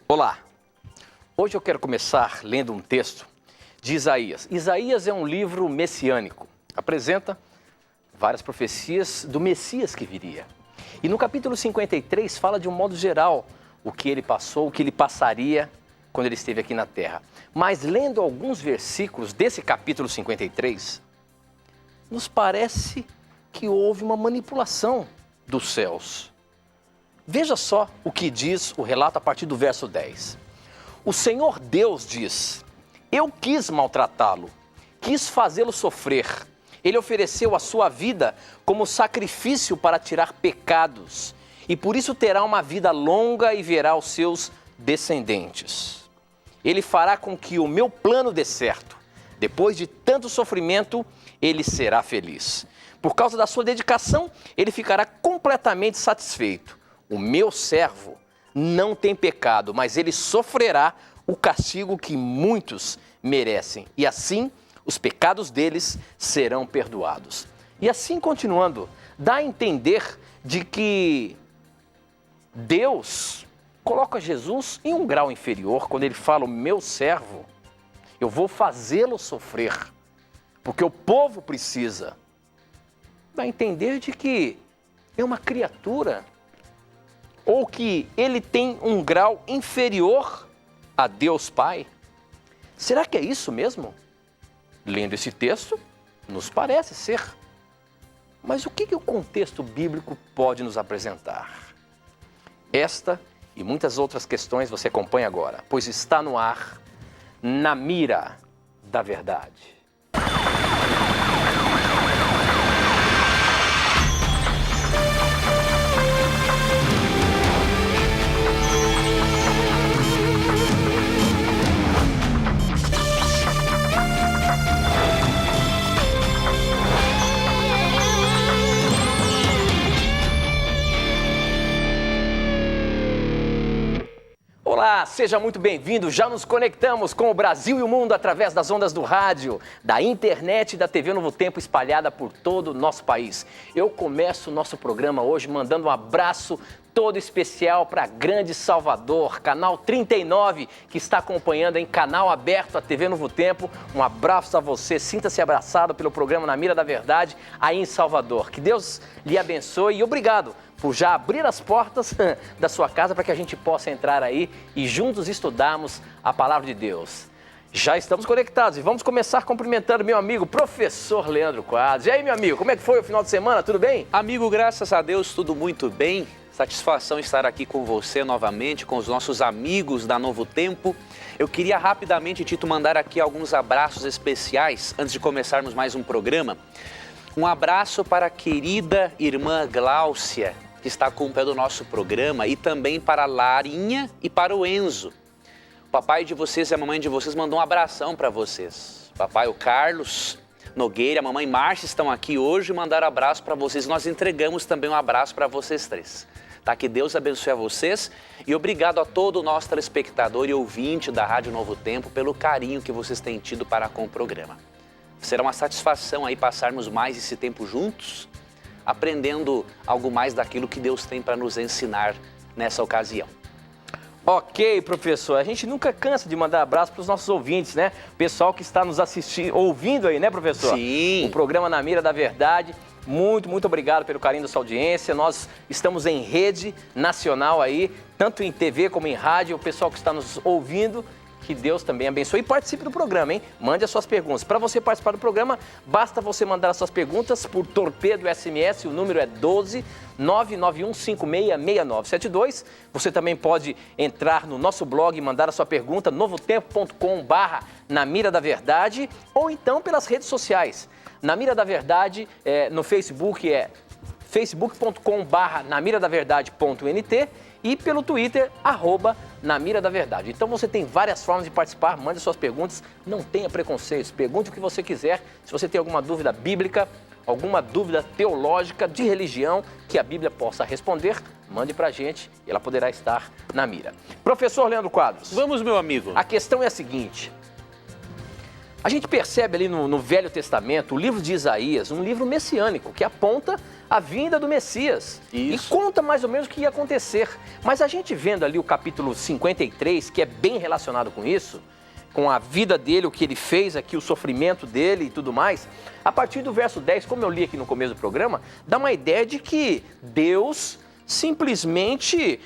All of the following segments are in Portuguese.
Olá, hoje eu quero começar lendo um texto de Isaías. Isaías é um livro messiânico, apresenta várias profecias do Messias que viria. E no capítulo 53 fala de um modo geral o que ele passou, o que ele passaria quando ele esteve aqui na terra. Mas lendo alguns versículos desse capítulo 53, nos parece que houve uma manipulação dos céus. Veja só o que diz o relato a partir do verso 10. O Senhor Deus diz: eu quis maltratá-lo, quis fazê-lo sofrer. Ele ofereceu a sua vida como sacrifício para tirar pecados, e por isso terá uma vida longa e verá os seus descendentes. Ele fará com que o meu plano dê certo. Depois de tanto sofrimento, ele será feliz. Por causa da sua dedicação, ele ficará completamente satisfeito. O meu servo não tem pecado, mas ele sofrerá o castigo que muitos merecem. E assim, os pecados deles serão perdoados. E assim, continuando, dá a entender de que Deus coloca Jesus em um grau inferior. Quando ele fala, o meu servo, eu vou fazê-lo sofrer, porque o povo precisa. Dá a entender de que é uma criatura, ou que ele tem um grau inferior a Deus Pai. Será que é isso mesmo? Lendo esse texto, nos parece ser. Mas o que o contexto bíblico pode nos apresentar? Esta e muitas outras questões você acompanha agora, pois está no ar, Na Mira da Verdade. Olá, seja muito bem-vindo. Já nos conectamos com o Brasil e o mundo através das ondas do rádio, da internet e da TV Novo Tempo espalhada por todo o nosso país. Eu começo o nosso programa hoje mandando um abraço todo especial para Grande Salvador, canal 39, que está acompanhando em canal aberto a TV Novo Tempo. Um abraço a você, sinta-se abraçado pelo programa Na Mira da Verdade aí em Salvador. Que Deus lhe abençoe e obrigado por já abrir as portas da sua casa para que a gente possa entrar aí e juntos estudarmos a Palavra de Deus. Já estamos conectados e vamos começar cumprimentando meu amigo, professor Leandro Quadros. E aí, meu amigo, como é que foi o final de semana? Tudo bem? Amigo, graças a Deus, tudo muito bem. Satisfação estar aqui com você novamente, com os nossos amigos da Novo Tempo. Eu queria rapidamente, Tito, mandar aqui alguns abraços especiais antes de começarmos mais um programa. Um abraço para a querida irmã Gláucia, que está acompanhando o nosso programa, e também para a Larinha e para o Enzo. O papai de vocês e a mamãe de vocês mandou um abração para vocês. Papai, o Carlos Nogueira, a mamãe Márcia estão aqui hoje e mandaram abraço para vocês. Nós entregamos também um abraço para vocês três. Tá? Que Deus abençoe a vocês e obrigado a todo o nosso telespectador e ouvinte da Rádio Novo Tempo pelo carinho que vocês têm tido para com o programa. Será uma satisfação aí passarmos mais esse tempo juntos, aprendendo algo mais daquilo que Deus tem para nos ensinar nessa ocasião. Ok, professor. A gente nunca cansa de mandar abraço para os nossos ouvintes, né? O pessoal que está nos assistindo, ouvindo aí, né, professor? Sim. O programa Na Mira da Verdade. Muito obrigado pelo carinho da sua audiência. Nós estamos em rede nacional aí, tanto em TV como em rádio. O pessoal que está nos ouvindo, que Deus também abençoe e participe do programa, hein? Mande as suas perguntas. Para você participar do programa, basta você mandar as suas perguntas por Torpedo SMS, o número é 12 991566972. Você também pode entrar no nosso blog e mandar a sua pergunta, novotempo.com/Na Mira da Verdade, ou então pelas redes sociais. Na Mira da Verdade, no Facebook é facebook.com/namiradaverdade.nt e pelo Twitter, @namiradaverdade. Então você tem várias formas de participar, mande suas perguntas, não tenha preconceitos, pergunte o que você quiser. Se você tem alguma dúvida bíblica, alguma dúvida teológica, de religião, que a Bíblia possa responder, mande pra gente e ela poderá estar na mira. Professor Leandro Quadros. Vamos, meu amigo. A questão é a seguinte: A gente percebe ali no Velho Testamento, o livro de Isaías, um livro messiânico, que aponta a vinda do Messias. Isso. E conta mais ou menos o que ia acontecer. Mas a gente vendo ali o capítulo 53, que é bem relacionado com isso, com a vida dele, o que ele fez aqui, o sofrimento dele e tudo mais, a partir do verso 10, como eu li aqui no começo do programa, dá uma ideia de que Deus simplesmente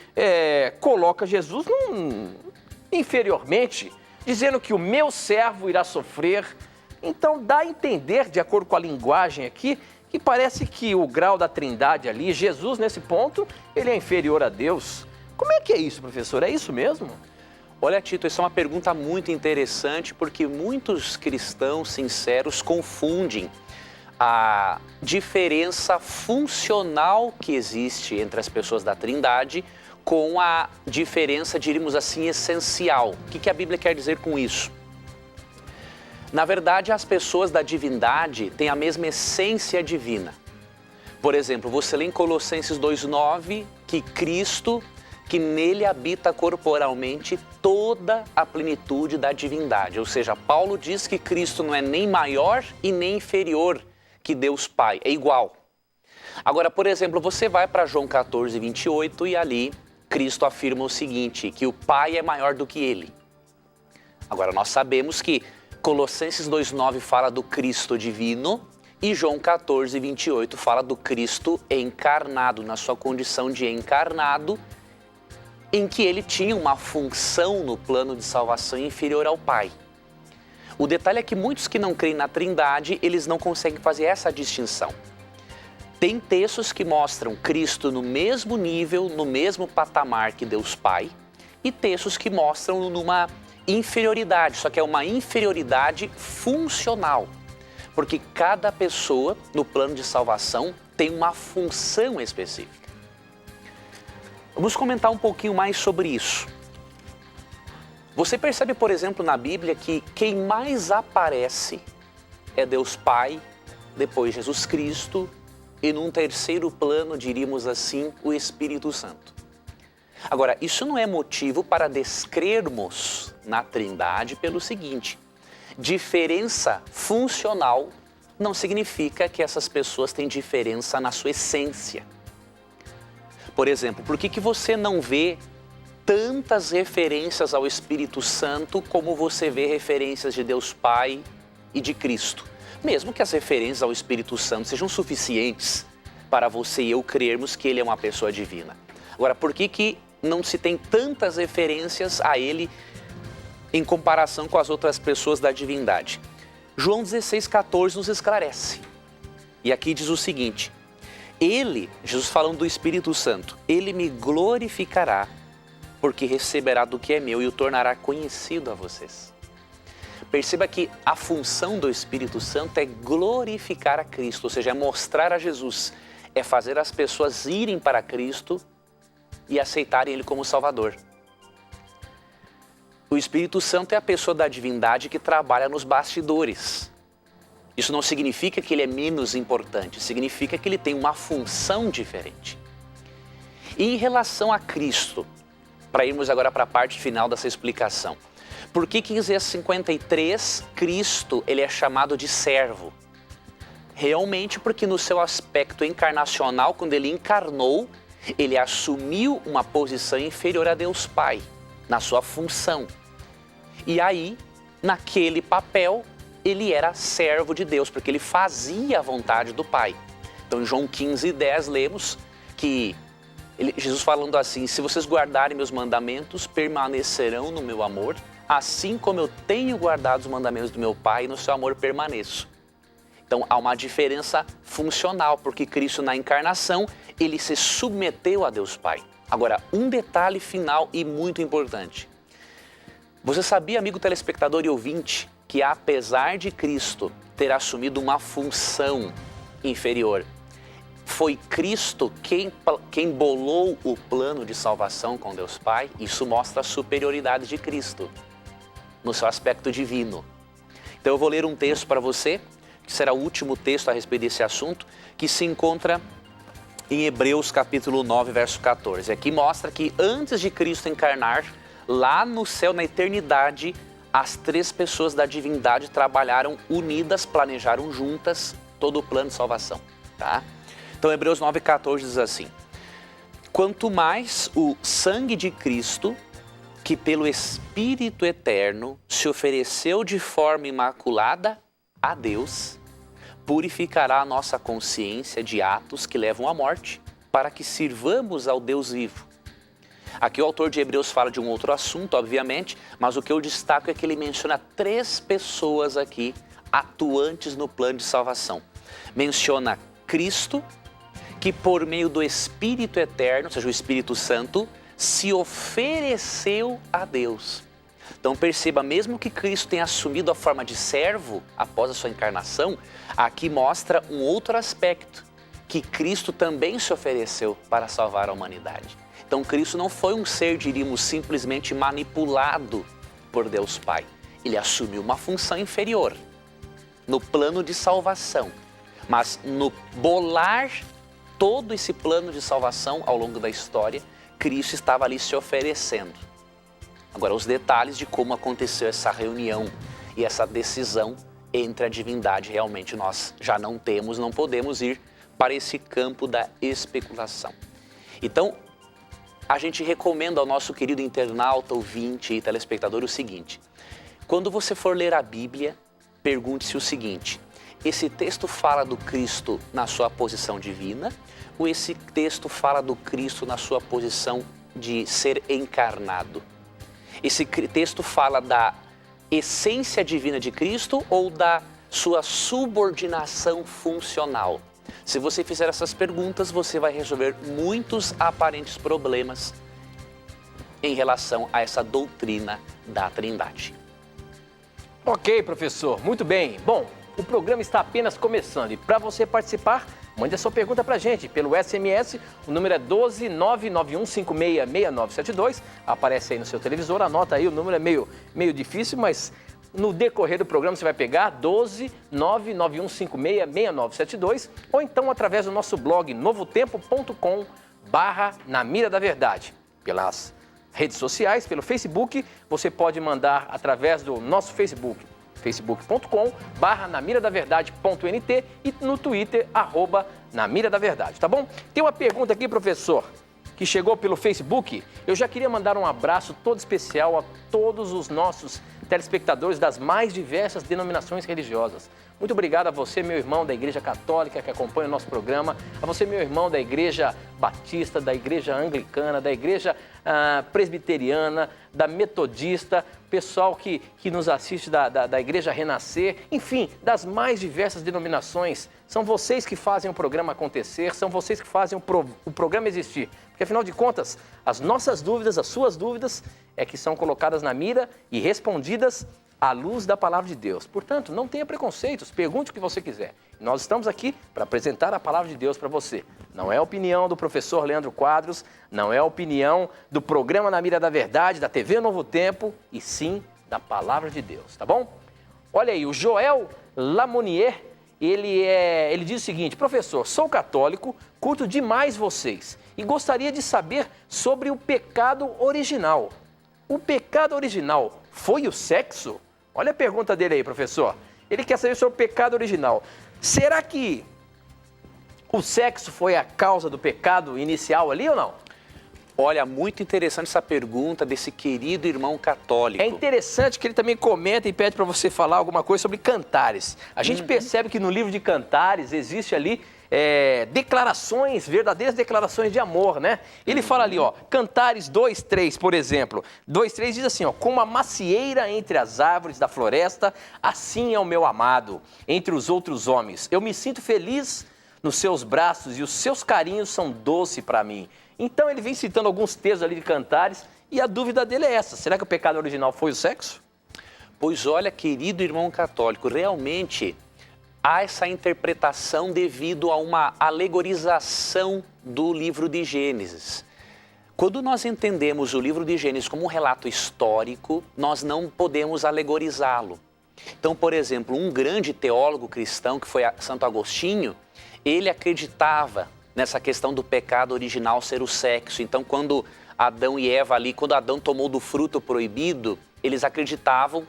coloca Jesus inferiormente, dizendo que o meu servo irá sofrer. Então dá a entender, de acordo com a linguagem aqui, que parece que o grau da trindade ali, Jesus nesse ponto, ele é inferior a Deus. Como é que é isso, professor? É isso mesmo? Olha, Tito, essa é uma pergunta muito interessante porque muitos cristãos sinceros confundem a diferença funcional que existe entre as pessoas da Trindade com a diferença, diríamos assim, essencial. O que a Bíblia quer dizer com isso? Na verdade, as pessoas da divindade têm a mesma essência divina. Por exemplo, você lê em Colossenses 2,9 que Cristo, que nele habita corporalmente toda a plenitude da divindade. Ou seja, Paulo diz que Cristo não é nem maior e nem inferior que Deus Pai, é igual. Agora, por exemplo, você vai para João 14:28 e ali Cristo afirma o seguinte, que o Pai é maior do que ele. Agora, nós sabemos que Colossenses 2,9 fala do Cristo divino e João 14:28 fala do Cristo encarnado, na sua condição de encarnado, em que ele tinha uma função no plano de salvação inferior ao Pai. O detalhe é que muitos que não creem na Trindade, eles não conseguem fazer essa distinção. Tem textos que mostram Cristo no mesmo nível, no mesmo patamar que Deus Pai, e textos que mostram numa inferioridade, só que é uma inferioridade funcional, porque cada pessoa no plano de salvação tem uma função específica. Vamos comentar um pouquinho mais sobre isso. Você percebe, por exemplo, na Bíblia que quem mais aparece é Deus Pai, depois Jesus Cristo e num terceiro plano, diríamos assim, o Espírito Santo. Agora, isso não é motivo para descrermos na Trindade pelo seguinte: diferença funcional não significa que essas pessoas têm diferença na sua essência. Por exemplo, por que você não vê tantas referências ao Espírito Santo como você vê referências de Deus Pai e de Cristo? Mesmo que as referências ao Espírito Santo sejam suficientes para você e eu crermos que ele é uma pessoa divina. Agora, por que não se tem tantas referências a ele em comparação com as outras pessoas da divindade? João 16,14 nos esclarece. E aqui diz o seguinte: ele, Jesus falando do Espírito Santo, ele me glorificará, porque receberá do que é meu e o tornará conhecido a vocês. Perceba que a função do Espírito Santo é glorificar a Cristo, ou seja, é mostrar a Jesus, é fazer as pessoas irem para Cristo e aceitarem Ele como Salvador. O Espírito Santo é a pessoa da divindade que trabalha nos bastidores. Isso não significa que ele é menos importante, significa que ele tem uma função diferente. E em relação a Cristo, para irmos agora para a parte final dessa explicação, por que em Isaías 53, Cristo ele é chamado de servo? Realmente porque no seu aspecto encarnacional, quando ele encarnou, ele assumiu uma posição inferior a Deus Pai, na sua função. E aí, naquele papel, ele era servo de Deus, porque ele fazia a vontade do Pai. Então, em João 15:10, lemos que Jesus falando assim: se vocês guardarem meus mandamentos, permanecerão no meu amor, assim como eu tenho guardado os mandamentos do meu Pai, no seu amor permaneço. Então, há uma diferença funcional, porque Cristo, na encarnação, ele se submeteu a Deus Pai. Agora, um detalhe final e muito importante. Você sabia, amigo telespectador e ouvinte, que apesar de Cristo ter assumido uma função inferior, foi Cristo quem bolou o plano de salvação com Deus Pai? Isso mostra a superioridade de Cristo no seu aspecto divino. Então eu vou ler um texto para você, que será o último texto a respeito desse assunto, que se encontra em Hebreus capítulo 9, verso 14. Aqui mostra que antes de Cristo encarnar, lá no céu, na eternidade, as três pessoas da divindade trabalharam unidas, planejaram juntas todo o plano de salvação, tá? Então Hebreus 9,14 diz assim: quanto mais o sangue de Cristo, que pelo Espírito Eterno se ofereceu de forma imaculada a Deus, purificará a nossa consciência de atos que levam à morte, para que sirvamos ao Deus vivo. Aqui o autor de Hebreus fala de um outro assunto, obviamente, mas o que eu destaco é que ele menciona três pessoas aqui atuantes no plano de salvação. Menciona Cristo, que por meio do Espírito Eterno, ou seja, o Espírito Santo, se ofereceu a Deus. Então perceba, mesmo que Cristo tenha assumido a forma de servo após a sua encarnação, aqui mostra um outro aspecto, que Cristo também se ofereceu para salvar a humanidade. Então Cristo não foi um ser, diríamos, simplesmente manipulado por Deus Pai. Ele assumiu uma função inferior no plano de salvação, mas no bolar todo esse plano de salvação ao longo da história, Cristo estava ali se oferecendo. Agora, os detalhes de como aconteceu essa reunião e essa decisão entre a divindade, realmente nós já não temos, não podemos ir para esse campo da especulação. Então, a gente recomenda ao nosso querido internauta, ouvinte e telespectador o seguinte: quando você for ler a Bíblia, pergunte-se o seguinte: esse texto fala do Cristo na sua posição divina ou esse texto fala do Cristo na sua posição de ser encarnado? Esse texto fala da essência divina de Cristo ou da sua subordinação funcional? Se você fizer essas perguntas, você vai resolver muitos aparentes problemas em relação a essa doutrina da Trindade. Ok, professor, muito bem. Bom, o programa está apenas começando e para você participar, mande a sua pergunta para a gente pelo SMS, o número é 12991566972, aparece aí no seu televisor, anota aí, o número é meio difícil, mas no decorrer do programa você vai pegar 12991566972 ou então através do nosso blog novotempo.com/Na Mira da Verdade. Pelas redes sociais, pelo Facebook, você pode mandar através do nosso Facebook, facebook.com/namiradaverdade.nt e no Twitter, @namiradaverdade, tá bom? Tem uma pergunta aqui, professor, que chegou pelo Facebook. Eu já queria mandar um abraço todo especial a todos os nossos telespectadores das mais diversas denominações religiosas. Muito obrigado a você, meu irmão da Igreja Católica que acompanha o nosso programa, a você, meu irmão da Igreja Batista, da Igreja Anglicana, da Igreja Presbiteriana, da Metodista, pessoal que nos assiste da Igreja Renascer, enfim, das mais diversas denominações. São vocês que fazem o programa acontecer, são vocês que fazem o programa existir. Porque, afinal de contas, as nossas dúvidas, as suas dúvidas, é que são colocadas na mira e respondidas à luz da palavra de Deus. Portanto, não tenha preconceitos, pergunte o que você quiser. Nós estamos aqui para apresentar a palavra de Deus para você. Não é a opinião do professor Leandro Quadros, não é a opinião do programa Na Mira da Verdade, da TV Novo Tempo, e sim da palavra de Deus, tá bom? Olha aí, o Joel Lamonier, ele diz o seguinte: professor, sou católico, curto demais vocês e gostaria de saber sobre o pecado original. O pecado original foi o sexo? Olha a pergunta dele aí, professor. Ele quer saber sobre o pecado original. Será que o sexo foi a causa do pecado inicial ali ou não? Olha, muito interessante essa pergunta desse querido irmão católico. É interessante que ele também comenta e pede para você falar alguma coisa sobre Cantares. A gente percebe que no livro de Cantares existe ali declarações, verdadeiras declarações de amor, né? Ele fala ali, ó, Cantares 2:3, por exemplo. 2:3 diz assim, ó: como a macieira entre as árvores da floresta, assim é o meu amado entre os outros homens. Eu me sinto feliz nos seus braços e os seus carinhos são doce para mim. Então ele vem citando alguns textos ali de Cantares e a dúvida dele é essa: será que o pecado original foi o sexo? Pois olha, querido irmão católico, realmente há essa interpretação devido a uma alegorização do livro de Gênesis. Quando nós entendemos o livro de Gênesis como um relato histórico, nós não podemos alegorizá-lo. Então, por exemplo, um grande teólogo cristão, que foi Santo Agostinho, ele acreditava nessa questão do pecado original ser o sexo. Então, quando Adão e Eva ali, quando Adão tomou do fruto proibido, eles acreditavam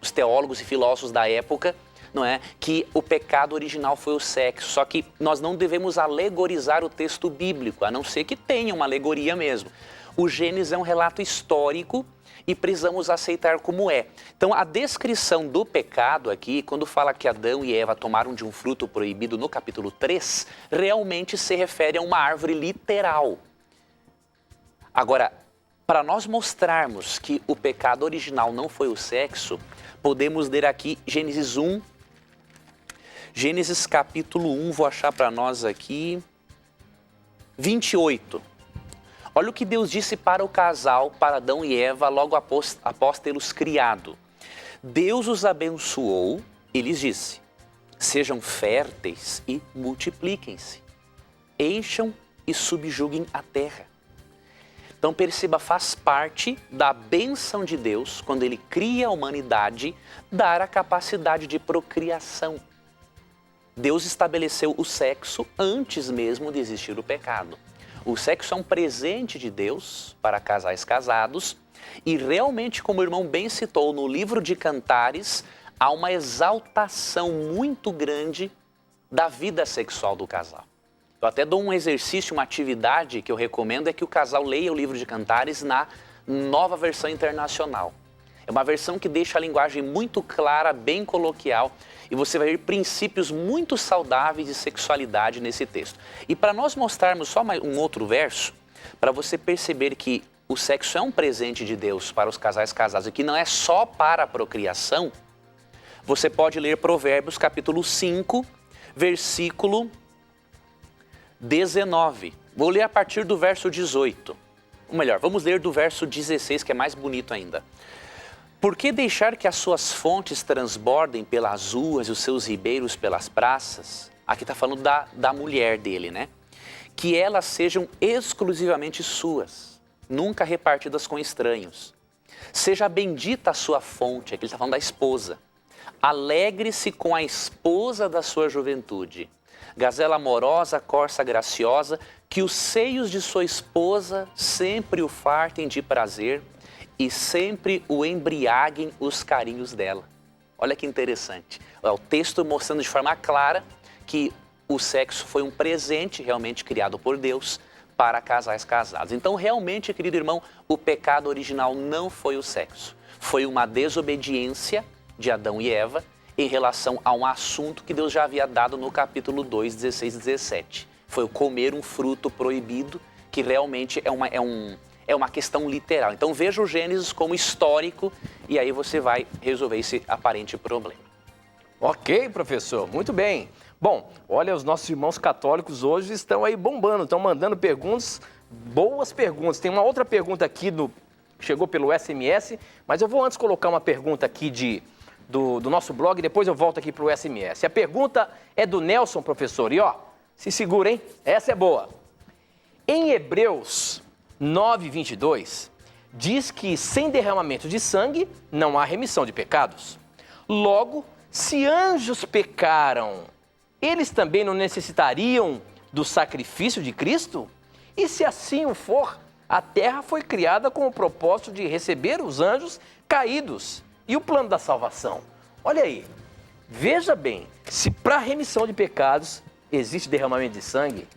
os teólogos e filósofos da época, não é, que o pecado original foi o sexo. Só que nós não devemos alegorizar o texto bíblico, a não ser que tenha uma alegoria mesmo. O Gênesis é um relato histórico e precisamos aceitar como é. Então, a descrição do pecado aqui, quando fala que Adão e Eva tomaram de um fruto proibido no capítulo 3, realmente se refere a uma árvore literal. Agora, para nós mostrarmos que o pecado original não foi o sexo, podemos ler aqui Gênesis 1, Gênesis capítulo 1, vou achar para nós aqui, 28. Olha o que Deus disse para o casal, para Adão e Eva, logo após tê-los criado. Deus os abençoou e lhes disse: sejam férteis e multipliquem-se, encham e subjuguem a terra. Então perceba, faz parte da bênção de Deus, quando Ele cria a humanidade, dar a capacidade de procriação. Deus estabeleceu o sexo antes mesmo de existir o pecado. O sexo é um presente de Deus para casais casados e realmente, como o irmão bem citou no livro de Cantares, há uma exaltação muito grande da vida sexual do casal. Eu até dou um exercício, uma atividade que eu recomendo, é que o casal leia o livro de Cantares na nova versão internacional. É uma versão que deixa a linguagem muito clara, bem coloquial, e você vai ver princípios muito saudáveis de sexualidade nesse texto. E para nós mostrarmos só um outro verso, para você perceber que o sexo é um presente de Deus para os casais casados e que não é só para a procriação, você pode ler Provérbios capítulo 5, versículo 19. Vou ler a partir do verso 18. Ou melhor, vamos ler do verso 16, que é mais bonito ainda. Por que deixar que as suas fontes transbordem pelas ruas e os seus ribeiros pelas praças? Aqui está falando da mulher dele, né? Que elas sejam exclusivamente suas, nunca repartidas com estranhos. Seja bendita a sua fonte, aqui ele está falando da esposa. Alegre-se com a esposa da sua juventude. Gazela amorosa, corça graciosa, que os seios de sua esposa sempre o fartem de prazer e sempre o embriaguem os carinhos dela. Olha que interessante. É o texto mostrando de forma clara que o sexo foi um presente realmente criado por Deus para casais casados. Então, realmente, querido irmão, o pecado original não foi o sexo. Foi uma desobediência de Adão e Eva em relação a um assunto que Deus já havia dado no capítulo 2, 16 e 17. Foi o comer um fruto proibido, que realmente é uma questão literal. Então veja o Gênesis como histórico e aí você vai resolver esse aparente problema. Ok, professor, muito bem. Bom, olha, os nossos irmãos católicos hoje estão aí bombando, estão mandando perguntas, boas perguntas. Tem uma outra pergunta aqui chegou pelo SMS, mas eu vou antes colocar uma pergunta aqui do nosso blog, depois eu volto aqui para o SMS. A pergunta é do Nelson, professor, e ó, se segura, hein? Essa é boa. Em Hebreus 9:22, diz que sem derramamento de sangue não há remissão de pecados. Logo, se anjos pecaram, eles também não necessitariam do sacrifício de Cristo? E se assim o for, a terra foi criada com o propósito de receber os anjos caídos. E o plano da salvação? Olha aí, veja bem, se para a remissão de pecados existe derramamento de sangue,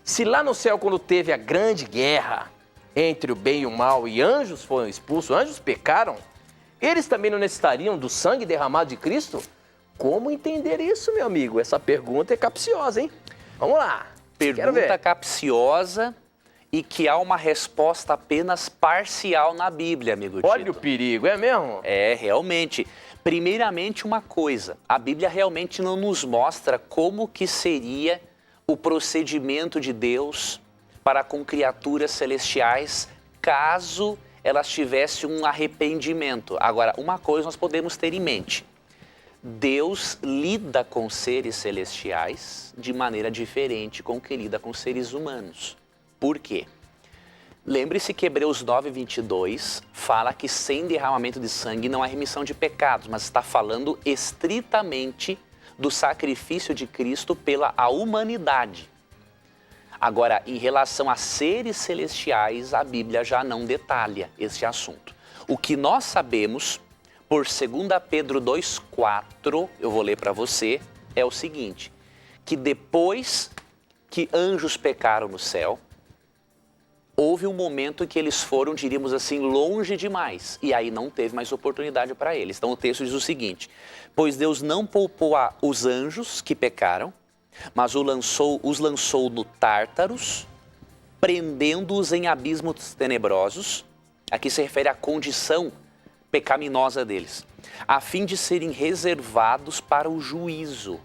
se lá no céu, quando teve a grande guerra entre o bem e o mal e anjos foram expulsos, anjos pecaram, eles também não necessitariam do sangue derramado de Cristo? Como entender isso, meu amigo? Essa pergunta é capciosa, hein? Vamos lá. Pergunta capciosa e que há uma resposta apenas parcial na Bíblia, amigo Tito. Olha o perigo, é mesmo? É, realmente. Primeiramente, uma coisa, a Bíblia realmente não nos mostra como que seria o procedimento de Deus para com criaturas celestiais, caso elas tivessem um arrependimento. Agora, uma coisa nós podemos ter em mente. Deus lida com seres celestiais de maneira diferente com que lida com seres humanos. Por quê? Lembre-se que Hebreus 9:22 fala que sem derramamento de sangue não há remissão de pecados, mas está falando estritamente do sacrifício de Cristo pela a humanidade. Agora, em relação a seres celestiais, a Bíblia já não detalha esse assunto. O que nós sabemos, por 2 Pedro 2,4, eu vou ler para você, é o seguinte, que depois que anjos pecaram no céu, houve um momento em que eles foram, diríamos assim, longe demais, e aí não teve mais oportunidade para eles. Então o texto diz o seguinte, pois Deus não poupou os anjos que pecaram, mas os lançou no Tártaros, prendendo-os em abismos tenebrosos, aqui se refere à condição pecaminosa deles, a fim de serem reservados para o juízo.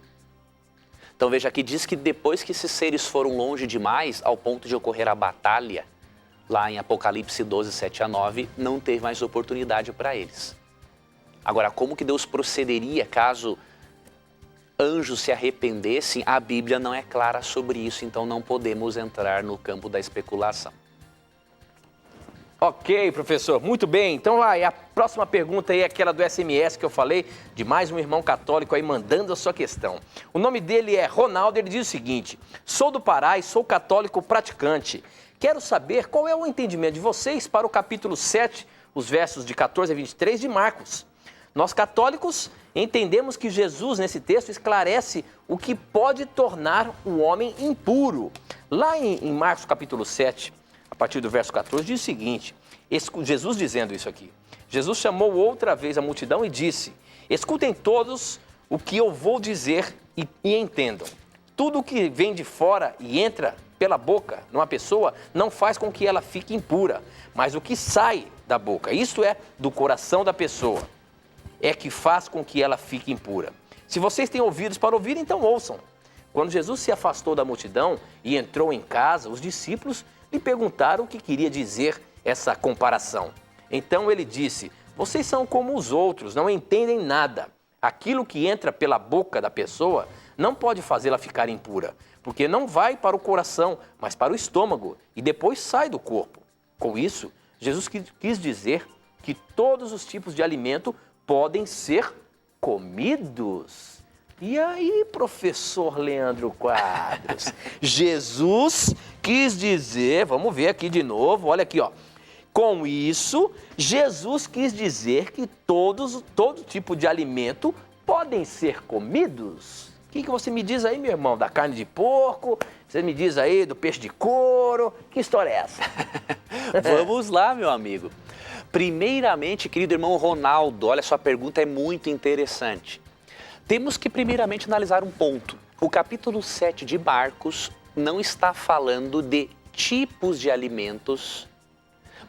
Então veja aqui, diz que depois que esses seres foram longe demais, ao ponto de ocorrer a batalha, lá em Apocalipse 12, 7 a 9, não teve mais oportunidade para eles. Agora, como que Deus procederia caso anjos se arrependessem? A Bíblia não é clara sobre isso, então não podemos entrar no campo da especulação. Ok, professor, muito bem. Então a próxima pergunta aí é aquela do SMS que eu falei, de mais um irmão católico aí mandando a sua questão. O nome dele é Ronaldo, ele diz o seguinte, sou do Pará e sou católico praticante. Quero saber qual é o entendimento de vocês para o capítulo 7, os versos de 14 a 23 de Marcos. Nós católicos entendemos que Jesus, nesse texto, esclarece o que pode tornar o homem impuro. Lá em Marcos capítulo 7, a partir do verso 14, diz o seguinte, Jesus dizendo isso aqui. Jesus chamou outra vez a multidão e disse, escutem todos o que eu vou dizer e entendam. Tudo que vem de fora e entra pela boca numa pessoa não faz com que ela fique impura, mas o que sai da boca, isto é, do coração da pessoa, é que faz com que ela fique impura. Se vocês têm ouvidos para ouvir, então ouçam. Quando Jesus se afastou da multidão e entrou em casa, os discípulos lhe perguntaram o que queria dizer essa comparação. Então ele disse, vocês são como os outros, não entendem nada. Aquilo que entra pela boca da pessoa não pode fazê-la ficar impura, porque não vai para o coração, mas para o estômago e depois sai do corpo. Com isso, Jesus quis dizer que todos os tipos de alimento podem ser comidos. E aí, professor Leandro Quadros, Jesus quis dizer, vamos ver aqui de novo, olha aqui, ó. Com isso, Jesus quis dizer que todo tipo de alimento podem ser comidos. O que você me diz aí, meu irmão? Da carne de porco? Você me diz aí do peixe de couro? Que história é essa? Vamos lá, meu amigo. Primeiramente, querido irmão Ronaldo, olha, sua pergunta é muito interessante. Temos que primeiramente analisar um ponto. O capítulo 7 de Marcos não está falando de tipos de alimentos,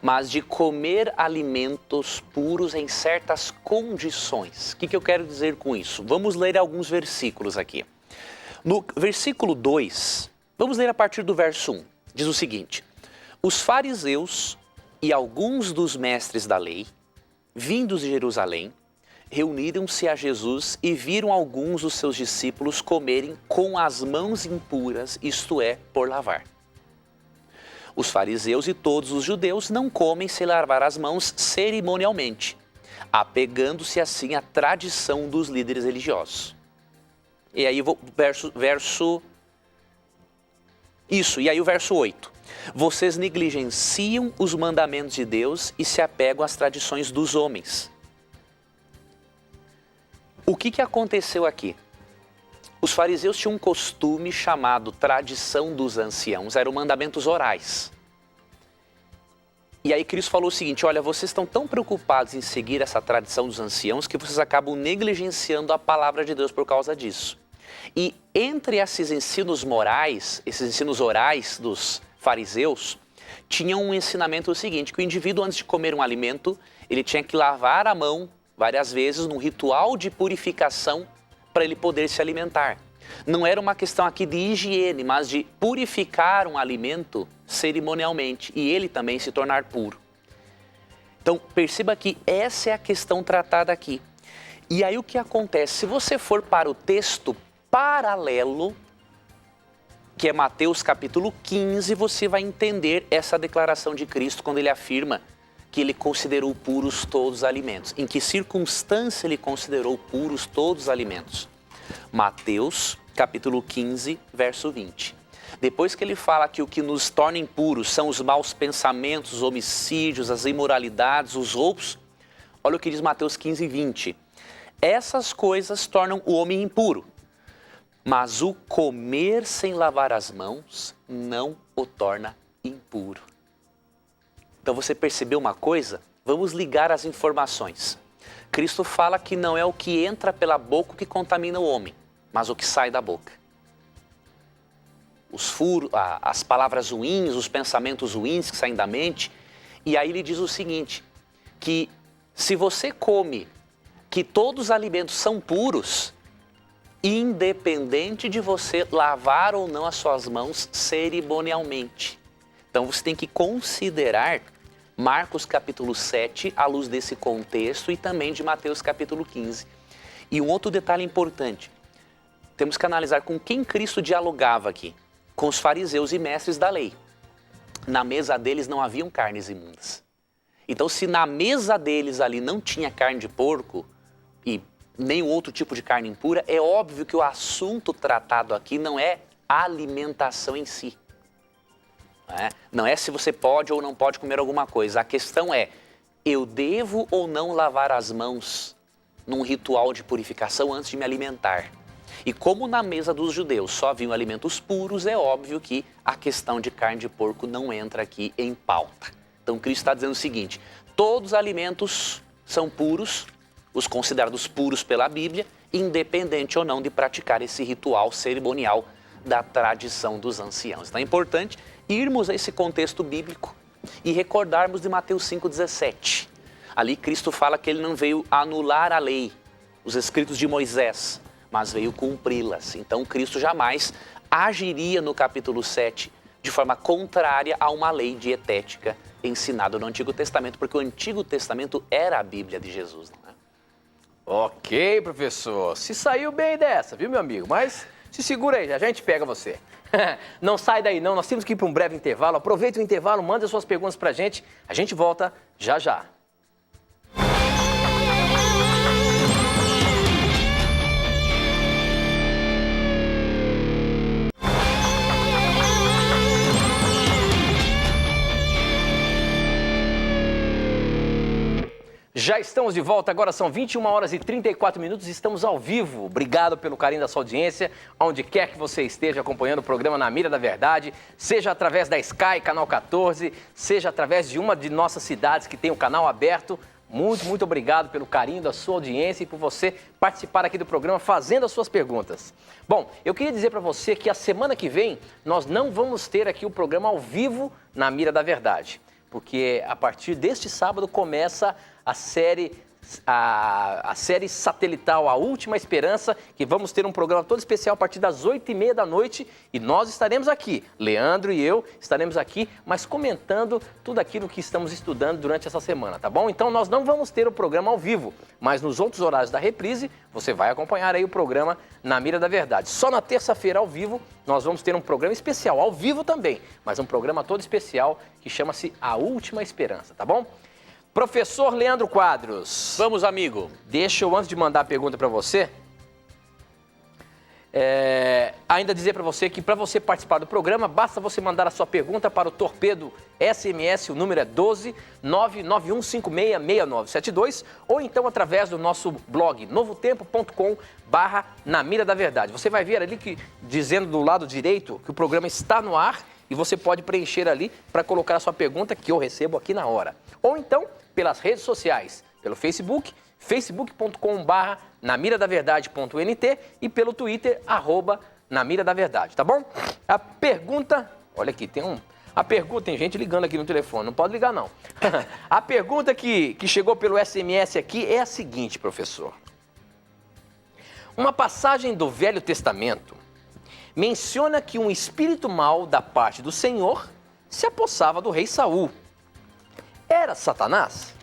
mas de comer alimentos puros em certas condições. O que eu quero dizer com isso? Vamos ler alguns versículos aqui. No versículo 2, vamos ler a partir do verso 1. Diz o seguinte, os fariseus e alguns dos mestres da lei, vindos de Jerusalém, reuniram-se a Jesus e viram alguns dos seus discípulos comerem com as mãos impuras, isto é, por lavar. Os fariseus e todos os judeus não comem sem lavar as mãos cerimonialmente, apegando-se assim à tradição dos líderes religiosos. E aí o verso 8. Vocês negligenciam os mandamentos de Deus e se apegam às tradições dos homens. O que aconteceu aqui? Os fariseus tinham um costume chamado tradição dos anciãos, eram mandamentos orais. E aí Cristo falou o seguinte, olha, vocês estão tão preocupados em seguir essa tradição dos anciãos que vocês acabam negligenciando a palavra de Deus por causa disso. E entre esses ensinos morais, esses ensinos orais dos fariseus, tinham um ensinamento seguinte, que o indivíduo antes de comer um alimento, ele tinha que lavar a mão várias vezes num ritual de purificação para ele poder se alimentar. Não era uma questão aqui de higiene, mas de purificar um alimento cerimonialmente e ele também se tornar puro. Então perceba que essa é a questão tratada aqui. E aí o que acontece? Se você for para o texto paralelo, que é Mateus capítulo 15, você vai entender essa declaração de Cristo quando ele afirma que ele considerou puros todos os alimentos. Em que circunstância ele considerou puros todos os alimentos? Mateus, capítulo 15, verso 20. Depois que ele fala que o que nos torna impuros são os maus pensamentos, os homicídios, as imoralidades, os roubos, Olha o que diz Mateus 15, 20. Essas coisas tornam o homem impuro, mas o comer sem lavar as mãos não o torna impuro. Então você percebeu uma coisa? Vamos ligar as informações. Cristo fala que não é o que entra pela boca que contamina o homem, mas o que sai da boca. Os furos, as palavras ruins, os pensamentos ruins que saem da mente. E aí ele diz o seguinte, que se você come, que todos os alimentos são puros, independente de você lavar ou não as suas mãos cerimonialmente. Então você tem que considerar Marcos capítulo 7, à luz desse contexto, e também de Mateus capítulo 15. E um outro detalhe importante, temos que analisar com quem Cristo dialogava aqui. Com os fariseus e mestres da lei. Na mesa deles não haviam carnes imundas. Então, se na mesa deles ali não tinha carne de porco e nenhum outro tipo de carne impura, é óbvio que o assunto tratado aqui não é alimentação em si. Não é se você pode ou não pode comer alguma coisa. A questão é, eu devo ou não lavar as mãos num ritual de purificação antes de me alimentar? E como na mesa dos judeus só haviam alimentos puros, é óbvio que a questão de carne de porco não entra aqui em pauta. Então Cristo está dizendo o seguinte, todos os alimentos são puros, os considerados puros pela Bíblia, independente ou não de praticar esse ritual cerimonial da tradição dos anciãos. Então é importante irmos a esse contexto bíblico e recordarmos de Mateus 5,17. Ali Cristo fala que ele não veio anular a lei, os escritos de Moisés, mas veio cumpri-las. Então Cristo jamais agiria no capítulo 7 de forma contrária a uma lei dietética ensinada no Antigo Testamento, porque o Antigo Testamento era a Bíblia de Jesus. Não é? Ok, professor. Se saiu bem dessa, viu, meu amigo? Mas se segura aí, já a gente pega você. Não sai daí não, nós temos que ir para um breve intervalo. Aproveita o intervalo, manda suas perguntas para a gente volta já já. Já estamos de volta, agora são 21 horas e 34 minutos, estamos ao vivo. Obrigado pelo carinho da sua audiência, onde quer que você esteja acompanhando o programa Na Mira da Verdade, seja através da Sky, canal 14, seja através de uma de nossas cidades que tem o canal aberto. Muito obrigado pelo carinho da sua audiência e por você participar aqui do programa fazendo as suas perguntas. Bom, eu queria dizer para você que a semana que vem nós não vamos ter aqui o programa ao vivo Na Mira da Verdade, porque a partir deste sábado começa a série satelital A Última Esperança, que vamos ter um programa todo especial a partir das 8h30 da noite e nós estaremos aqui, Leandro e eu estaremos aqui, mas comentando tudo aquilo que estamos estudando durante essa semana, tá bom? Então nós não vamos ter o programa ao vivo, mas nos outros horários da reprise você vai acompanhar aí o programa Na Mira da Verdade. Só na terça-feira ao vivo nós vamos ter um programa especial, ao vivo também, mas um programa todo especial que chama-se A Última Esperança, tá bom? Professor Leandro Quadros. Vamos, amigo. Deixa eu, antes de mandar a pergunta para você, ainda dizer para você que para você participar do programa, basta você mandar a sua pergunta para o Torpedo SMS, o número é 12 991566972, ou então através do nosso blog novotempo.com/Na Mira da Verdade. Você vai ver ali que, dizendo do lado direito que o programa está no ar e você pode preencher ali para colocar a sua pergunta que eu recebo aqui na hora. Ou então pelas redes sociais, pelo Facebook, facebook.com/namiradaverdade.nt e pelo Twitter, @namiradaverdade, tá bom? A pergunta, olha aqui, tem gente ligando aqui no telefone, não pode ligar não. A pergunta que chegou pelo SMS aqui é a seguinte, professor. Uma passagem do Velho Testamento menciona que um espírito mau da parte do Senhor se apossava do rei Saul. Era Satanás?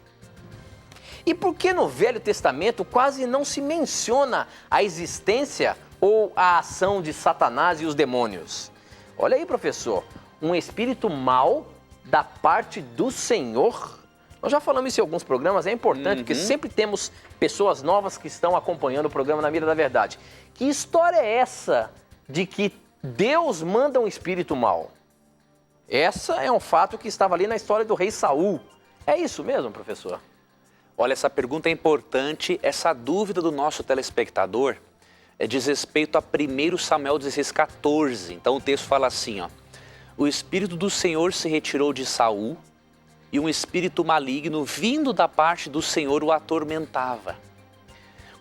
E por que no Velho Testamento quase não se menciona a existência ou a ação de Satanás e os demônios? Olha aí, professor, um espírito mau da parte do Senhor. Nós já falamos isso em alguns programas, é importante, porque sempre temos pessoas novas que estão acompanhando o programa Na Mira da Verdade. Que história é essa de que Deus manda um espírito mau? Essa é um fato que estava ali na história do rei Saul. É isso mesmo, professor? Olha, essa pergunta é importante. Essa dúvida do nosso telespectador diz respeito a 1 Samuel 16,14. Então o texto fala assim, ó. O Espírito do Senhor se retirou de Saul e um espírito maligno vindo da parte do Senhor o atormentava.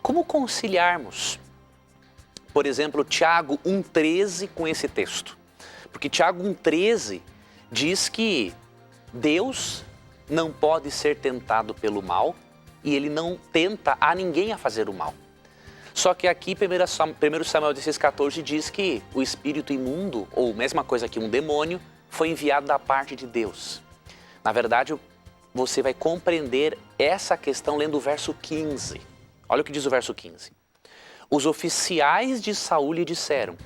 Como conciliarmos, por exemplo, Tiago 1,13 com esse texto? Porque Tiago 1,13 diz que Deus não pode ser tentado pelo mal e ele não tenta a ninguém a fazer o mal. Só que aqui 1 Samuel 16,14 diz que o espírito imundo, ou mesma coisa que um demônio, foi enviado da parte de Deus. Na verdade, você vai compreender essa questão lendo o verso 15. Olha o que diz o verso 15. Os oficiais de Saul lhe disseram: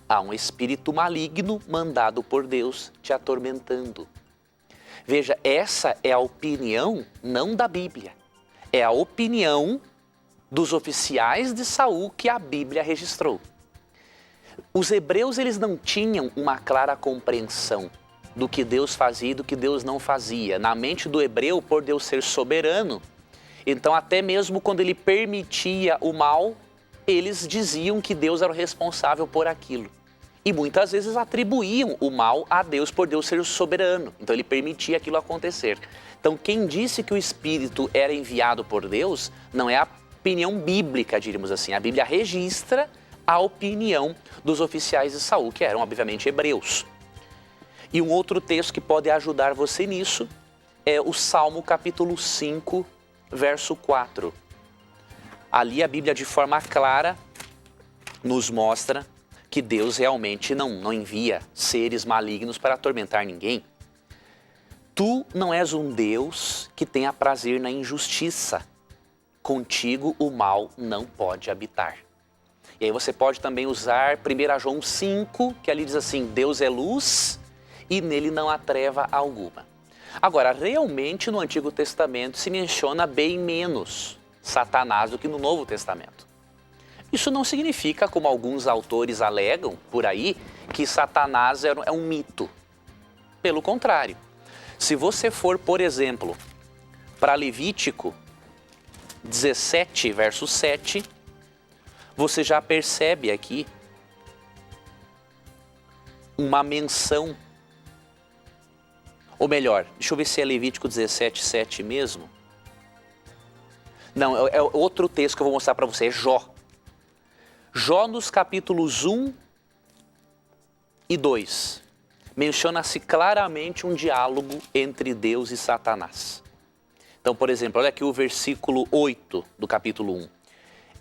há um espírito maligno mandado por Deus te atormentando. Veja, essa é a opinião não da Bíblia. É a opinião dos oficiais de Saul que a Bíblia registrou. Os hebreus, eles não tinham uma clara compreensão do que Deus fazia e do que Deus não fazia. Na mente do hebreu, por Deus ser soberano, então até mesmo quando ele permitia o mal, eles diziam que Deus era o responsável por aquilo. E muitas vezes atribuíam o mal a Deus por Deus ser soberano. Então ele permitia aquilo acontecer. Então quem disse que o Espírito era enviado por Deus não é a opinião bíblica, diríamos assim. A Bíblia registra a opinião dos oficiais de Saul, que eram obviamente hebreus. E um outro texto que pode ajudar você nisso é o Salmo capítulo 5, verso 4. Ali a Bíblia de forma clara nos mostra que Deus realmente não envia seres malignos para atormentar ninguém. Tu não és um Deus que tenha prazer na injustiça. Contigo o mal não pode habitar. E aí você pode também usar 1 João 5, que ali diz assim, Deus é luz e nele não há treva alguma. Agora, realmente no Antigo Testamento se menciona bem menos Satanás do que no Novo Testamento. Isso não significa, como alguns autores alegam por aí, que Satanás é um mito. Pelo contrário, se você for, por exemplo, para Levítico 17, verso 7, você já percebe aqui uma menção. Ou melhor, deixa eu ver se é Levítico 17, 7 mesmo. Não, é outro texto que eu vou mostrar para você, é Jó. Jó nos capítulos 1 e 2, menciona-se claramente um diálogo entre Deus e Satanás. Então, por exemplo, olha aqui o versículo 8 do capítulo 1.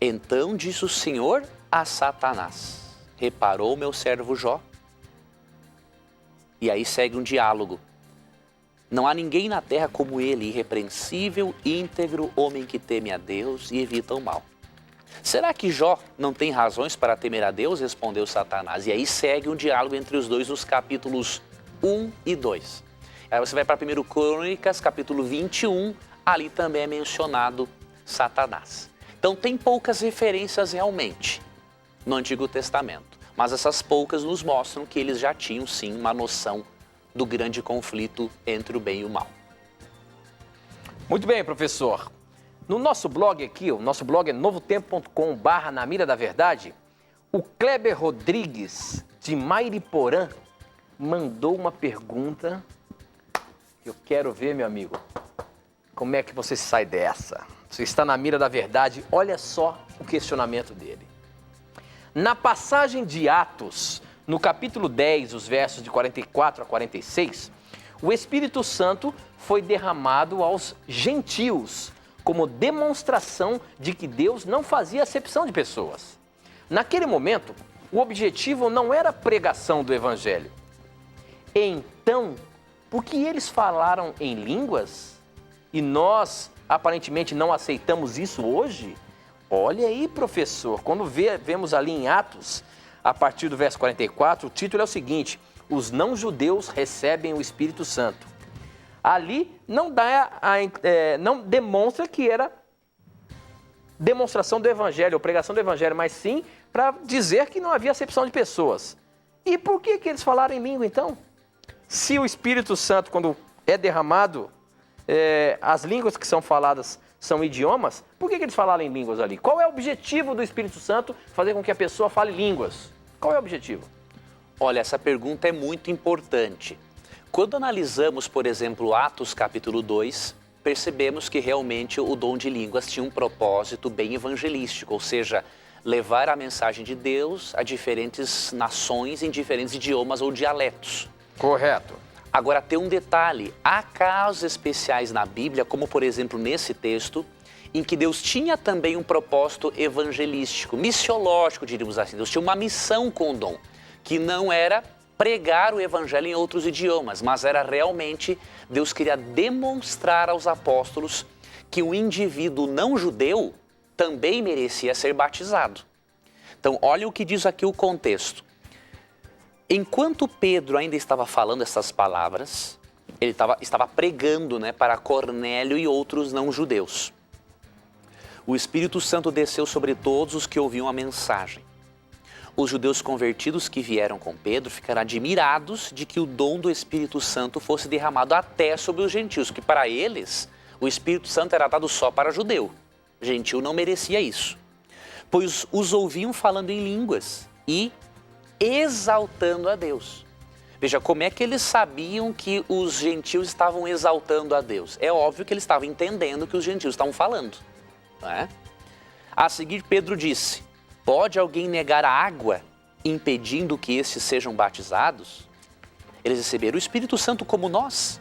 Então disse o Senhor a Satanás, reparou meu servo Jó? E aí segue um diálogo. Não há ninguém na terra como ele, irrepreensível, íntegro, homem que teme a Deus e evita o mal. Será que Jó não tem razões para temer a Deus? Respondeu Satanás. E aí segue um diálogo entre os dois nos capítulos 1 e 2. Aí você vai para 1 Crônicas, capítulo 21, ali também é mencionado Satanás. Então tem poucas referências realmente no Antigo Testamento, mas essas poucas nos mostram que eles já tinham sim uma noção do grande conflito entre o bem e o mal. Muito bem, professor. No nosso blog aqui, o nosso blog é novotempo.com/na mira da verdade, o Kleber Rodrigues, de Mairiporã, mandou uma pergunta que eu quero ver, meu amigo. Como é que você sai dessa? Você está na mira da verdade, olha só o questionamento dele. Na passagem de Atos, no capítulo 10, os versos de 44 a 46, o Espírito Santo foi derramado aos gentios, como demonstração de que Deus não fazia acepção de pessoas. Naquele momento, o objetivo não era a pregação do Evangelho. Então, por que eles falaram em línguas e nós aparentemente não aceitamos isso hoje? Olha aí, professor, quando vemos ali em Atos, a partir do verso 44, o título é o seguinte: os não-judeus recebem o Espírito Santo. Ali não demonstra que era demonstração do Evangelho ou pregação do Evangelho, mas sim para dizer que não havia acepção de pessoas. E por que eles falaram em língua então? Se o Espírito Santo, quando é derramado, as línguas que são faladas são idiomas, por que eles falaram em línguas ali? Qual é o objetivo do Espírito Santo fazer com que a pessoa fale línguas? Qual é o objetivo? Olha, essa pergunta é muito importante. Quando analisamos, por exemplo, Atos capítulo 2, percebemos que realmente o dom de línguas tinha um propósito bem evangelístico, ou seja, levar a mensagem de Deus a diferentes nações em diferentes idiomas ou dialetos. Correto. Agora, tem um detalhe, há casos especiais na Bíblia, como por exemplo nesse texto, em que Deus tinha também um propósito evangelístico, missiológico, diríamos assim. Deus tinha uma missão com o dom, que não era pregar o evangelho em outros idiomas, mas era realmente, Deus queria demonstrar aos apóstolos que o indivíduo não judeu também merecia ser batizado. Então, olha o que diz aqui o contexto. Enquanto Pedro ainda estava falando essas palavras, ele estava pregando, para Cornélio e outros não-judeus. O Espírito Santo desceu sobre todos os que ouviam a mensagem. Os judeus convertidos que vieram com Pedro ficaram admirados de que o dom do Espírito Santo fosse derramado até sobre os gentios, que para eles o Espírito Santo era dado só para judeu. Gentil não merecia isso, pois os ouviam falando em línguas e exaltando a Deus. Veja, como é que eles sabiam que os gentios estavam exaltando a Deus? É óbvio que eles estavam entendendo o que os gentios estavam falando, não é? A seguir, Pedro disse: pode alguém negar a água, impedindo que estes sejam batizados? Eles receberam o Espírito Santo como nós.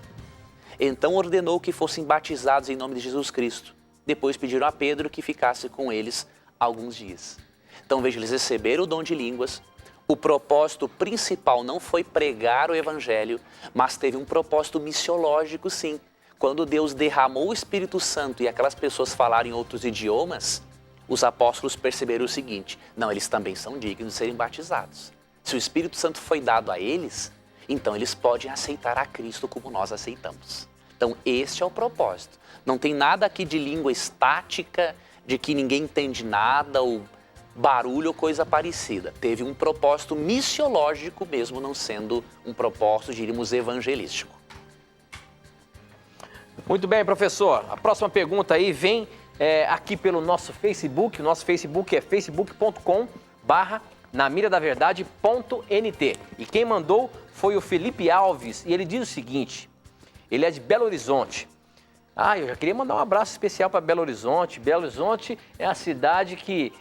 Então ordenou que fossem batizados em nome de Jesus Cristo. Depois pediram a Pedro que ficasse com eles alguns dias. Então veja, eles receberam o dom de línguas. O propósito principal não foi pregar o evangelho, mas teve um propósito missiológico, sim. Quando Deus derramou o Espírito Santo e aquelas pessoas falaram em outros idiomas, os apóstolos perceberam o seguinte: não, eles também são dignos de serem batizados. Se o Espírito Santo foi dado a eles, então eles podem aceitar a Cristo como nós aceitamos. Então este é o propósito. Não tem nada aqui de língua estática, de que ninguém entende nada, ou barulho ou coisa parecida. Teve um propósito missiológico mesmo, não sendo um propósito, diríamos, evangelístico. Muito bem, professor. A próxima pergunta aí vem aqui pelo nosso Facebook. O nosso Facebook é facebook.com/namiradaverdade.nt. E quem mandou foi o Felipe Alves. E ele diz o seguinte: ele é de Belo Horizonte. Eu já queria mandar um abraço especial para Belo Horizonte. Belo Horizonte é a cidade que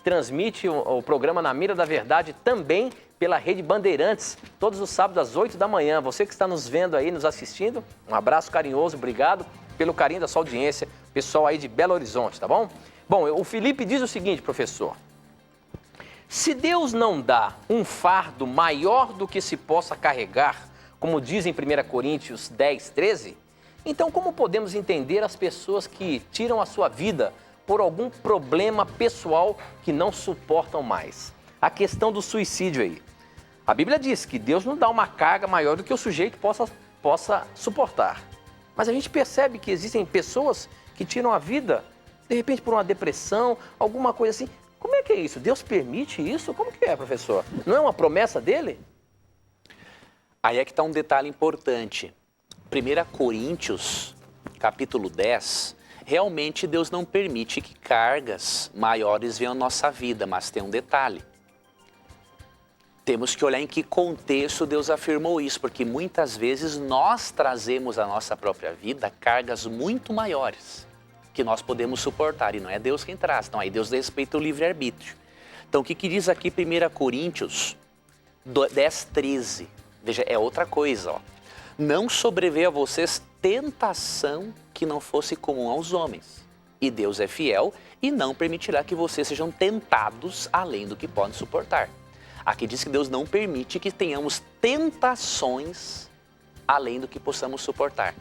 transmite o programa Na Mira da Verdade também pela Rede Bandeirantes, todos os sábados às 8 da manhã. Você que está nos vendo aí, nos assistindo, um abraço carinhoso, obrigado pelo carinho da sua audiência, pessoal aí de Belo Horizonte, tá bom? Bom, o Felipe diz o seguinte, professor: se Deus não dá um fardo maior do que se possa carregar, como diz em 1 Coríntios 10, 13, então como podemos entender as pessoas que tiram a sua vida por algum problema pessoal que não suportam mais? A questão do suicídio aí. A Bíblia diz que Deus não dá uma carga maior do que o sujeito possa suportar. Mas a gente percebe que existem pessoas que tiram a vida, de repente por uma depressão, alguma coisa assim. Como é que é isso? Deus permite isso? Como que é, professor? Não é uma promessa dele? Aí é que está um detalhe importante. 1 Coríntios, capítulo 10... realmente Deus não permite que cargas maiores venham à nossa vida, mas tem um detalhe. Temos que olhar em que contexto Deus afirmou isso, porque muitas vezes nós trazemos à nossa própria vida cargas muito maiores que nós podemos suportar, e não é Deus quem traz. Então aí Deus respeita o livre-arbítrio. Então o que diz aqui 1 Coríntios 10, 13? Veja, é outra coisa, ó. Não sobreveio a vocês tentação que não fosse comum aos homens. E Deus é fiel e não permitirá que vocês sejam tentados além do que podem suportar. Aqui diz que Deus não permite que tenhamos tentações além do que possamos suportar.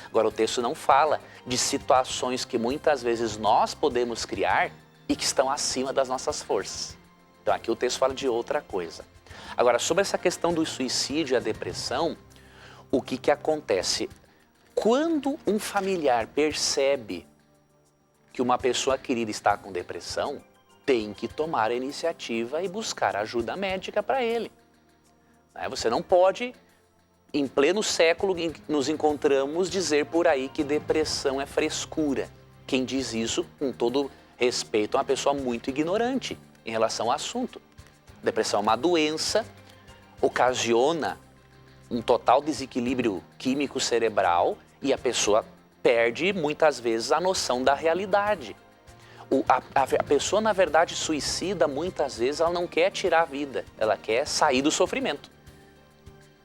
Agora, o texto não fala de situações que muitas vezes nós podemos criar e que estão acima das nossas forças. Então, aqui o texto fala de outra coisa. Agora, sobre essa questão do suicídio e a depressão, o que acontece? Quando um familiar percebe que uma pessoa querida está com depressão, tem que tomar a iniciativa e buscar ajuda médica para ele. Você não pode, em pleno século em que nos encontramos, dizer por aí que depressão é frescura. Quem diz isso, com todo respeito, é uma pessoa muito ignorante em relação ao assunto. Depressão é uma doença, ocasiona um total desequilíbrio químico cerebral e a pessoa perde muitas vezes a noção da realidade. A pessoa, na verdade, suicida, muitas vezes, ela não quer tirar a vida, ela quer sair do sofrimento.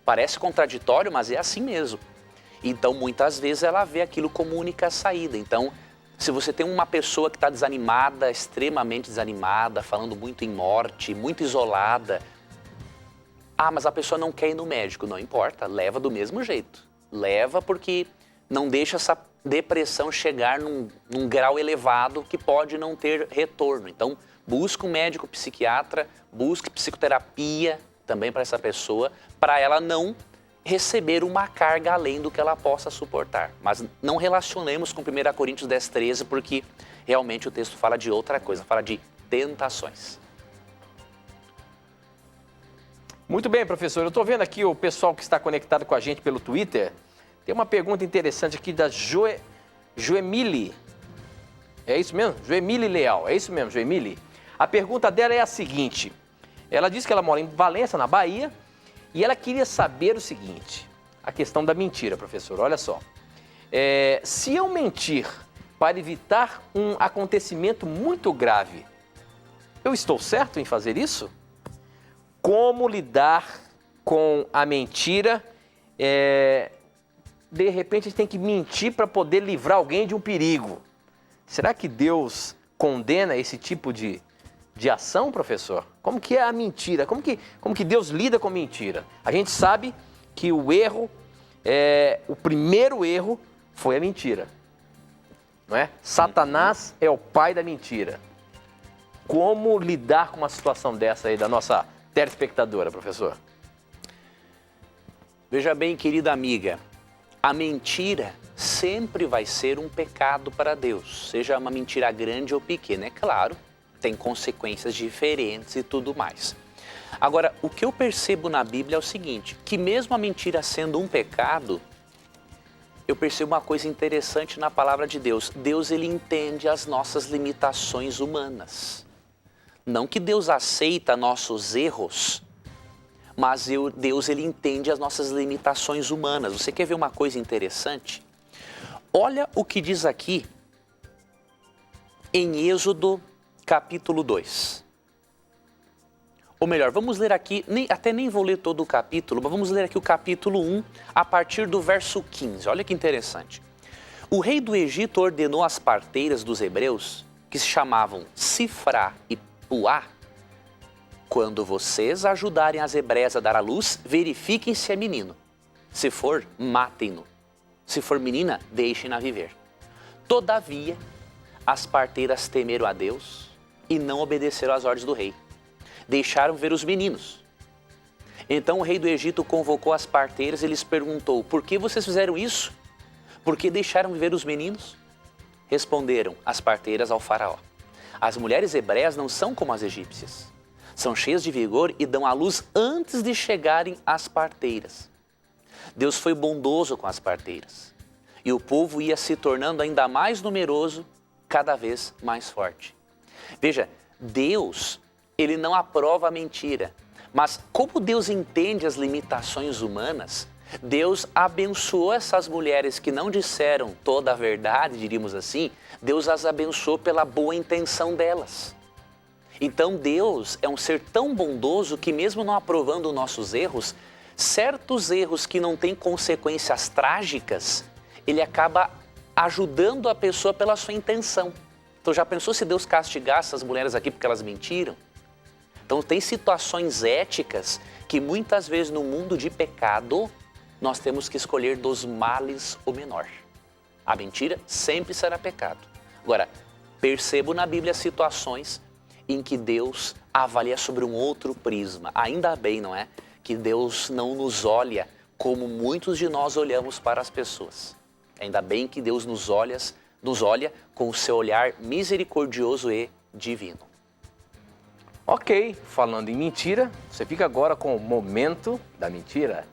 Parece contraditório, mas é assim mesmo. Então, muitas vezes, ela vê aquilo como única saída. Então, se você tem uma pessoa que está desanimada, extremamente desanimada, falando muito em morte, muito isolada, mas a pessoa não quer ir no médico. Não importa, leva do mesmo jeito. Leva porque não deixa essa depressão chegar num grau elevado que pode não ter retorno. Então, busque um médico psiquiatra, busque psicoterapia também para essa pessoa, para ela não receber uma carga além do que ela possa suportar. Mas não relacionemos com 1 Coríntios 10:13, porque realmente o texto fala de outra coisa, fala de tentações. Muito bem, professor. Eu estou vendo aqui o pessoal que está conectado com a gente pelo Twitter. Tem uma pergunta interessante aqui da Joemile. É isso mesmo? Joemile Leal. É isso mesmo, Joemile? A pergunta dela é a seguinte. Ela diz que ela mora em Valença, na Bahia, e ela queria saber o seguinte. A questão da mentira, professor. Olha só. Se eu mentir para evitar um acontecimento muito grave, eu estou certo em fazer isso? Como lidar com a mentira? De repente, a gente tem que mentir para poder livrar alguém de um perigo. Será que Deus condena esse tipo de ação, professor? Como que é a mentira? Como que Deus lida com mentira? A gente sabe que o primeiro erro foi a mentira. Não é? Satanás é o pai da mentira. Como lidar com uma situação dessa aí da nossa telespectadora, professor? Veja bem, querida amiga, a mentira sempre vai ser um pecado para Deus, seja uma mentira grande ou pequena, é claro, tem consequências diferentes e tudo mais. Agora, o que eu percebo na Bíblia é o seguinte, que mesmo a mentira sendo um pecado, eu percebo uma coisa interessante na palavra de Deus. Deus, ele entende as nossas limitações humanas. Não que Deus aceita nossos erros, mas Deus, ele entende as nossas limitações humanas. Você quer ver uma coisa interessante? Olha o que diz aqui em Êxodo capítulo 2. Ou melhor, vamos ler aqui, até nem vou ler todo o capítulo, mas vamos ler aqui o capítulo 1, a partir do verso 15. Olha que interessante. O rei do Egito ordenou às parteiras dos hebreus, que se chamavam Sifrá e Puá: quando vocês ajudarem as hebreias a dar à luz, verifiquem se é menino. Se for, matem-no. Se for menina, deixem-na viver. Todavia, as parteiras temeram a Deus e não obedeceram às ordens do rei. Deixaram ver os meninos. Então o rei do Egito convocou as parteiras e lhes perguntou: por que vocês fizeram isso? Por que deixaram ver os meninos? Responderam as parteiras ao faraó: as mulheres hebreias não são como as egípcias. São cheias de vigor e dão à luz antes de chegarem às parteiras. Deus foi bondoso com as parteiras. E o povo ia se tornando ainda mais numeroso, cada vez mais forte. Veja, Deus, ele não aprova a mentira. Mas como Deus entende as limitações humanas, Deus abençoou essas mulheres que não disseram toda a verdade, diríamos assim. Deus as abençoou pela boa intenção delas. Então Deus é um ser tão bondoso que, mesmo não aprovando nossos erros, certos erros que não têm consequências trágicas, ele acaba ajudando a pessoa pela sua intenção. Então já pensou se Deus castigasse essas mulheres aqui porque elas mentiram? Então tem situações éticas que muitas vezes no mundo de pecado nós temos que escolher dos males o menor. A mentira sempre será pecado. Agora, percebo na Bíblia situações em que Deus avalia sobre um outro prisma. Ainda bem, não é? Que Deus não nos olha como muitos de nós olhamos para as pessoas. Ainda bem que Deus nos olha com o seu olhar misericordioso e divino. Ok, falando em mentira, você fica agora com o momento da mentira.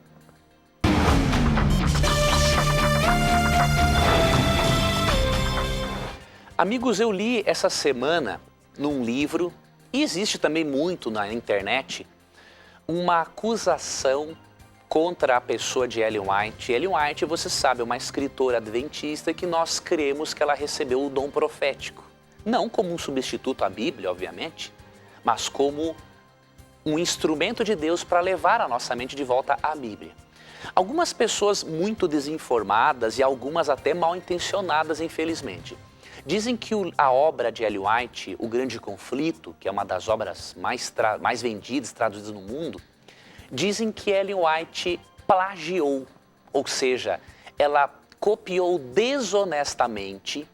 Amigos, eu li essa semana num livro, e existe também muito na internet, uma acusação contra a pessoa de Ellen White. Ellen White, você sabe, é uma escritora adventista que nós cremos que ela recebeu o dom profético. Não como um substituto à Bíblia, obviamente, mas como um instrumento de Deus para levar a nossa mente de volta à Bíblia. Algumas pessoas muito desinformadas e algumas até mal intencionadas, infelizmente, dizem que a obra de Ellen White, O Grande Conflito, que é uma das obras mais vendidas, traduzidas no mundo, dizem que Ellen White plagiou, ou seja, ela copiou desonestamente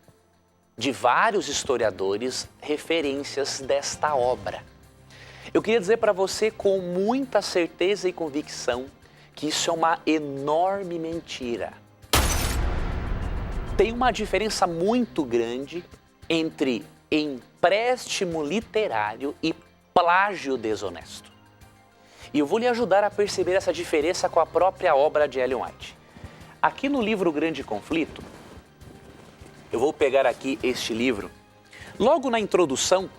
de vários historiadores referências desta obra. Eu queria dizer para você com muita certeza e convicção que isso é uma enorme mentira. Tem uma diferença muito grande entre empréstimo literário e plágio desonesto. E eu vou lhe ajudar a perceber essa diferença com a própria obra de Ellen White. Aqui no livro O Grande Conflito, eu vou pegar aqui este livro. Logo na introdução,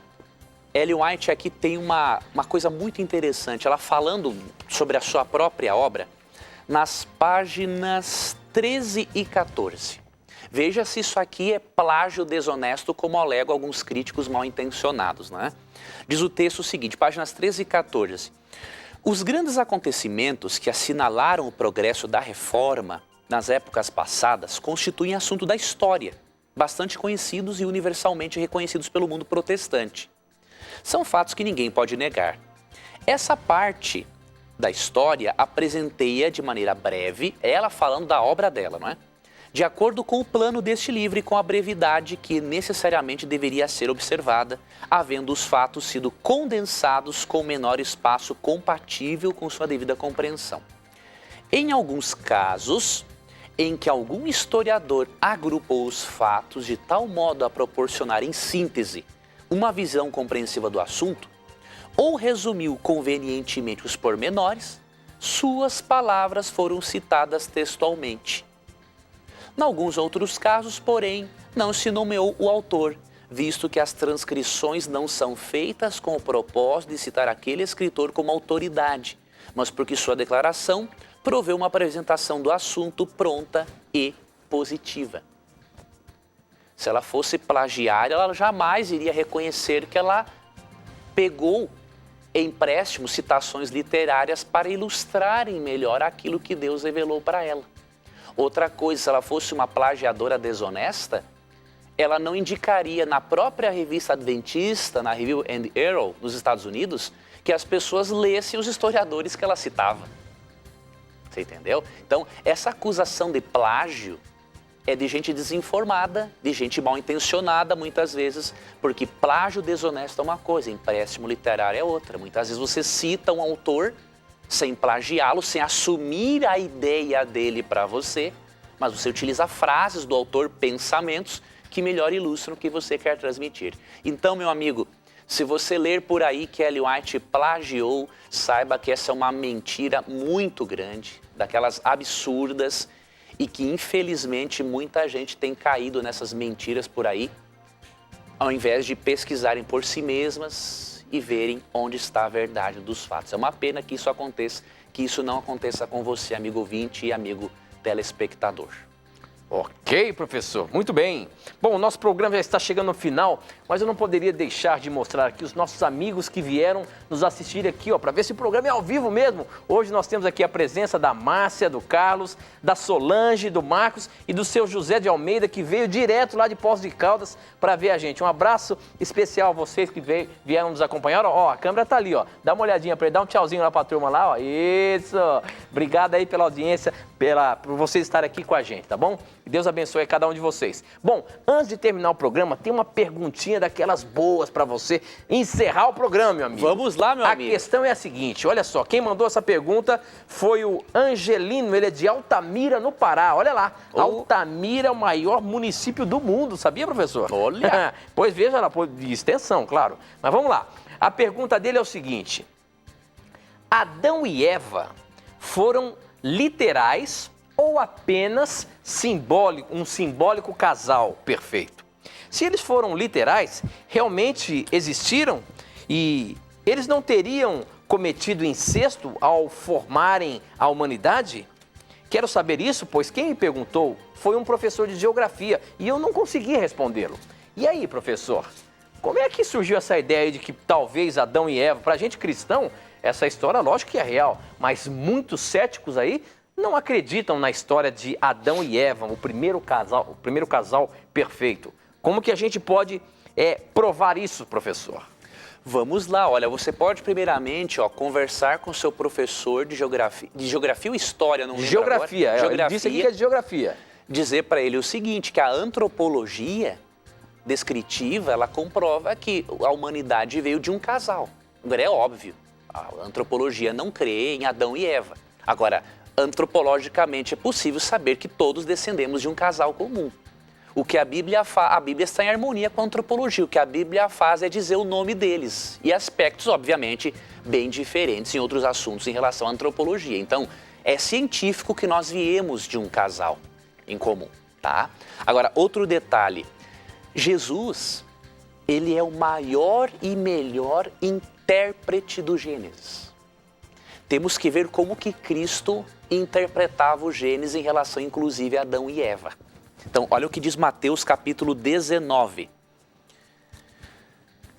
Ellen White aqui tem uma coisa muito interessante. Ela falando sobre a sua própria obra, nas páginas 13 e 14. Veja se isso aqui é plágio desonesto, como alegam alguns críticos mal intencionados, né? Diz o texto o seguinte, páginas 13 e 14. Os grandes acontecimentos que assinalaram o progresso da reforma nas épocas passadas constituem assunto da história, bastante conhecidos e universalmente reconhecidos pelo mundo protestante. São fatos que ninguém pode negar. Essa parte da história apresentei-a de maneira breve, ela falando da obra dela, não é? De acordo com o plano deste livro e com a brevidade que necessariamente deveria ser observada, havendo os fatos sido condensados com menor espaço compatível com sua devida compreensão. Em alguns casos, em que algum historiador agrupou os fatos de tal modo a proporcionar em síntese uma visão compreensiva do assunto, ou resumiu convenientemente os pormenores, suas palavras foram citadas textualmente. Em alguns outros casos, porém, não se nomeou o autor, visto que as transcrições não são feitas com o propósito de citar aquele escritor como autoridade, mas porque sua declaração proveu uma apresentação do assunto pronta e positiva. Se ela fosse plagiária, ela jamais iria reconhecer que ela pegou empréstimos, citações literárias para ilustrarem melhor aquilo que Deus revelou para ela. Outra coisa, se ela fosse uma plagiadora desonesta, ela não indicaria na própria revista adventista, na Review and Herald, nos Estados Unidos, que as pessoas lessem os historiadores que ela citava. Você entendeu? Então, essa acusação de plágio é de gente desinformada, de gente mal intencionada muitas vezes, porque plágio desonesto é uma coisa, empréstimo literário é outra. Muitas vezes você cita um autor sem plagiá-lo, sem assumir a ideia dele para você, mas você utiliza frases do autor, pensamentos, que melhor ilustram o que você quer transmitir. Então, meu amigo, se você ler por aí que Ellen White plagiou, saiba que essa é uma mentira muito grande, daquelas absurdas, e que infelizmente muita gente tem caído nessas mentiras por aí, ao invés de pesquisarem por si mesmas e verem onde está a verdade dos fatos. É uma pena que isso aconteça, que isso não aconteça com você, amigo ouvinte e amigo telespectador. Ok, professor. Muito bem. Bom, o nosso programa já está chegando ao final, mas eu não poderia deixar de mostrar aqui os nossos amigos que vieram nos assistir aqui, ó, para ver se o programa é ao vivo mesmo. Hoje nós temos aqui a presença da Márcia, do Carlos, da Solange, do Marcos e do seu José de Almeida, que veio direto lá de Poços de Caldas para ver a gente. Um abraço especial a vocês que vieram nos acompanhar. Ó, a câmera tá ali, ó. Dá uma olhadinha para ele, dá um tchauzinho lá para a turma lá, ó. Isso. Obrigado aí pela audiência, por vocês estarem aqui com a gente, tá bom? Que Deus abençoe a cada um de vocês. Bom, antes de terminar o programa, tem uma perguntinha daquelas boas para você encerrar o programa, meu amigo. Vamos lá, meu amigo. A questão é a seguinte, olha só, quem mandou essa pergunta foi o Angelino, ele é de Altamira, no Pará. Olha lá, Altamira é o maior município do mundo, sabia, professor? Olha. Pois veja lá, de extensão, claro. Mas vamos lá. A pergunta dele é o seguinte: Adão e Eva foram literais ou apenas um simbólico casal perfeito? Se eles foram literais, realmente existiram e eles não teriam cometido incesto ao formarem a humanidade? Quero saber isso, pois quem me perguntou foi um professor de geografia e eu não consegui respondê-lo. E aí, professor, como é que surgiu essa ideia de que talvez Adão e Eva, para a gente cristão, essa história lógico que é real, mas muitos céticos aí não acreditam na história de Adão e Eva, o primeiro casal perfeito. Como que a gente pode provar isso, professor? Vamos lá, olha, você pode primeiramente conversar com seu professor de geografia ou história, não lembro Geografia, agora. Ele disse aqui que é de geografia. Dizer para ele o seguinte, que a antropologia descritiva, ela comprova que a humanidade veio de um casal. Agora é óbvio, a antropologia não crê em Adão e Eva. Agora, antropologicamente é possível saber que todos descendemos de um casal comum. O que a Bíblia está em harmonia com a antropologia. O que a Bíblia faz é dizer o nome deles. E aspectos, obviamente, bem diferentes em outros assuntos em relação à antropologia. Então, é científico que nós viemos de um casal em comum, tá? Agora, outro detalhe. Jesus, ele é o maior e melhor intérprete do Gênesis. Temos que ver como que Cristo interpretava o Gênesis em relação, inclusive, a Adão e Eva. Então, olha o que diz Mateus capítulo 19.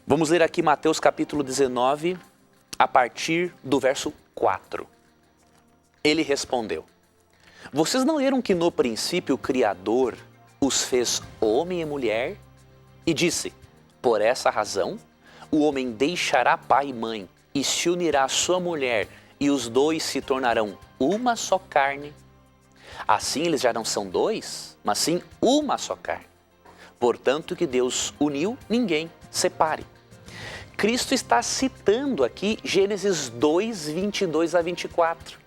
Vamos ler aqui Mateus capítulo 19, a partir do verso 4. Ele respondeu: vocês não leram que no princípio o Criador os fez homem e mulher? E disse, por essa razão, o homem deixará pai e mãe e se unirá à sua mulher e os dois se tornarão uma só carne. Assim eles já não são dois, mas sim uma só carne. Portanto, o que Deus uniu, ninguém separe. Cristo está citando aqui Gênesis 2, 22 a 24,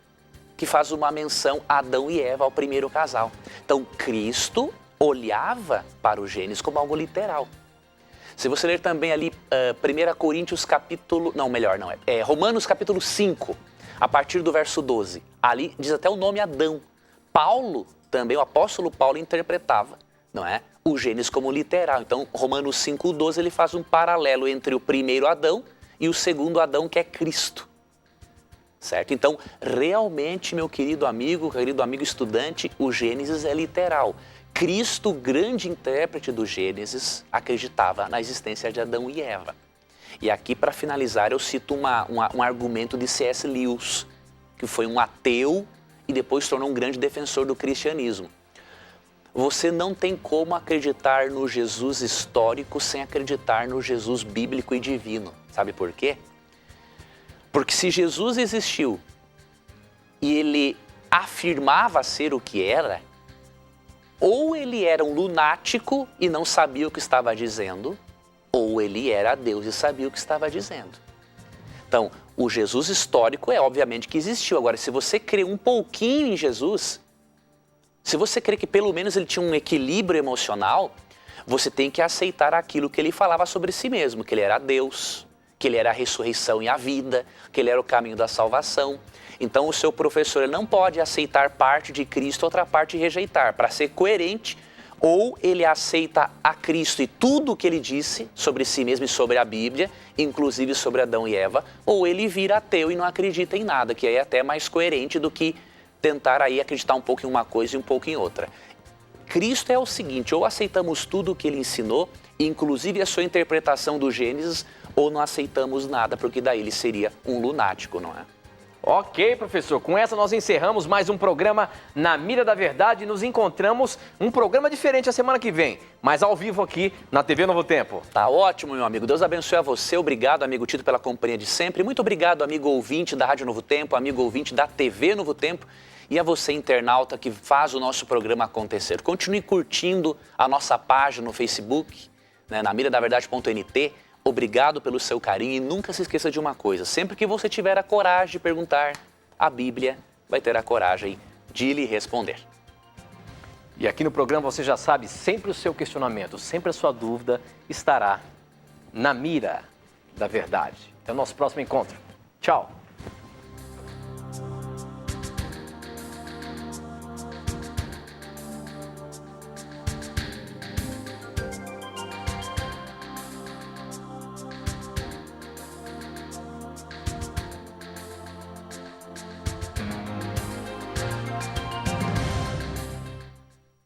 que faz uma menção a Adão e Eva, ao primeiro casal. Então, Cristo olhava para o Gênesis como algo literal. Se você ler também ali 1 Coríntios capítulo... Não, melhor não, Romanos capítulo 5, a partir do verso 12. Ali diz até o nome Adão. Paulo, também o apóstolo Paulo interpretava, não é? O Gênesis como literal. Então, Romanos 5:12, ele faz um paralelo entre o primeiro Adão e o segundo Adão, que é Cristo. Certo? Então, realmente, meu querido amigo estudante, o Gênesis é literal. Cristo, grande intérprete do Gênesis, acreditava na existência de Adão e Eva. E aqui, para finalizar, eu cito um argumento de C.S. Lewis, que foi um ateu e depois se tornou um grande defensor do cristianismo. Você não tem como acreditar no Jesus histórico sem acreditar no Jesus bíblico e divino. Sabe por quê? Porque se Jesus existiu e ele afirmava ser o que era, ou ele era um lunático e não sabia o que estava dizendo, ou ele era Deus e sabia o que estava dizendo. Então, o Jesus histórico é obviamente que existiu. Agora, se você crê um pouquinho em Jesus, se você crê que pelo menos ele tinha um equilíbrio emocional, você tem que aceitar aquilo que ele falava sobre si mesmo, que ele era Deus, que ele era a ressurreição e a vida, que ele era o caminho da salvação. Então, o seu professor não pode aceitar parte de Cristo, outra parte rejeitar. Para ser coerente, ou ele aceita a Cristo e tudo o que ele disse sobre si mesmo e sobre a Bíblia, inclusive sobre Adão e Eva, ou ele vira ateu e não acredita em nada, que é até mais coerente do que tentar aí acreditar um pouco em uma coisa e um pouco em outra. Cristo é o seguinte, ou aceitamos tudo o que ele ensinou, inclusive a sua interpretação do Gênesis, ou não aceitamos nada, porque daí ele seria um lunático, não é? Ok, professor. Com essa nós encerramos mais um programa Na Mira da Verdade. Nos encontramos um programa diferente a semana que vem, mas ao vivo aqui na TV Novo Tempo. Tá ótimo, meu amigo. Deus abençoe a você. Obrigado, amigo Tito, pela companhia de sempre. Muito obrigado, amigo ouvinte da Rádio Novo Tempo, amigo ouvinte da TV Novo Tempo e a você, internauta, que faz o nosso programa acontecer. Continue curtindo a nossa página no Facebook, né, namiradaverdade.nt. Obrigado pelo seu carinho e nunca se esqueça de uma coisa. Sempre que você tiver a coragem de perguntar, a Bíblia vai ter a coragem de lhe responder. E aqui no programa você já sabe, sempre o seu questionamento, sempre a sua dúvida estará na mira da verdade. Até o nosso próximo encontro. Tchau!